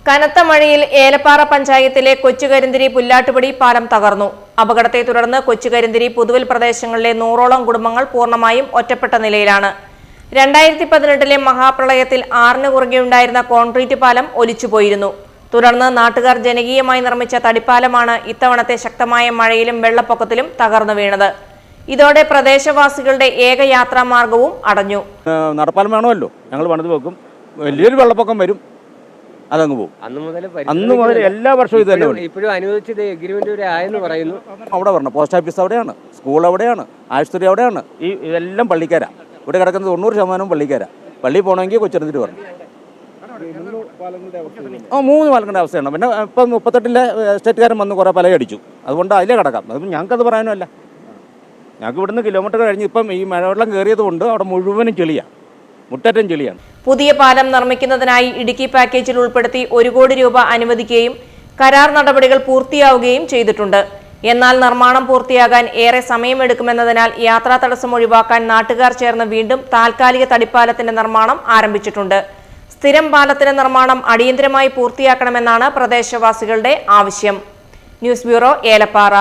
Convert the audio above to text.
കനത്ത മഴയിൽ ഏലപ്പാറ പഞ്ചായത്തിലെ കൊച്ചുകരിന്തിരി പുല്ലാട്ടുപടി പാലം തകർന്നു. അപകടത്തെ തുടർന്ന് കൊച്ചുകരിന്തിരി പുതുവൽ പ്രദേശങ്ങളിലെ 100ഓളം കുടുംബങ്ങൾ പൂർണ്ണമായും ഒറ്റപ്പെട്ട നിലയിലാണ്. 2018 മഹാപ്രളയത്തിൽ 6 കുറുകെയുണ്ടായിരുന്ന കോൺക്രീറ്റ് പാലം ഒലിച്ചുപോയിരുന്നു. തുടർന്ന് നാട്ടുകാർ ജനകീയമായി നിർമ്മിച്ച തടിപ്പാലമാണ് ഇത്തവണത്തെ ശക്തമായ മഴയിലും വെള്ളപ്പൊക്കത്തിലും തകർന്നു വീണത്. ഇതോടെ പ്രദേശവാസികളുടെ ഏക യാത്രാമാർഗവും അടഞ്ഞു. നടപ്പാലം വേണമല്ലോ, ഞങ്ങൾ പണിത് വെക്കും. വലിയൊരു വെള്ളപ്പൊക്കം വരും, അതങ്ങ് പോകും. അന്ന് മുതൽ എല്ലാ വർഷവും ഇത് തന്നെ. ഇപ്പോഴും അനുവദിച്ചത് എഗ്രിമെന്റ് വരെ ആയെന്ന് പറയുന്നു. അവിടെ വരണം, പോസ്റ്റ് ഓഫീസ് അവിടെയാണ്, സ്കൂൾ അവിടെയാണ്, ആശുപത്രി അവിടെയാണ്. ഇതെല്ലാം പള്ളിക്കാരാ. ഇവിടെ കിടക്കുന്നത് 90% പള്ളിക്കാരാ. പള്ളി പോകണമെങ്കിൽ കൊച്ചിടത്തിട്ട് വരണം. 3 പാലങ്ങളുടെ അവസ്ഥയാണ്. പിന്നെ ഇപ്പം 38 എസ്റ്റേറ്റുകാരൻ വന്ന് കുറേ പല അടിച്ചു. അതുകൊണ്ട് അതിലേ കിടക്കാം. അതും ഞങ്ങൾക്കത് പറയാനുമല്ല. ഞങ്ങൾക്ക് ഇവിടുന്ന് കിലോമീറ്റർ കഴിഞ്ഞ് ഇപ്പം ഈ മഴവെള്ളം കയറിയത് കൊണ്ട് അവിടെ മുഴുവനും ചെളിയാണ്, മുട്ടറ്റം ചെളിയാണ്. പുതിയ പാലം നിർമ്മിക്കുന്നതിനായി ഇടുക്കി പാക്കേജിൽ ഉൾപ്പെടുത്തി 1 കോടി രൂപ അനുവദിക്കുകയും കരാർ നടപടികൾ പൂർത്തിയാവുകയും ചെയ്തിട്ടുണ്ട്. എന്നാൽ നിർമ്മാണം പൂർത്തിയാകാൻ ഏറെ സമയമെടുക്കുമെന്നതിനാൽ യാത്രാ തടസ്സം ഒഴിവാക്കാൻ നാട്ടുകാർ ചേർന്ന് വീണ്ടും താൽക്കാലിക തടിപ്പാലത്തിന്റെ നിർമ്മാണം ആരംഭിച്ചിട്ടുണ്ട്. സ്ഥിരം പാലത്തിന്റെ നിർമ്മാണം അടിയന്തരമായി പൂർത്തിയാക്കണമെന്നാണ് പ്രദേശവാസികളുടെ ആവശ്യം. News bureau, Elappara.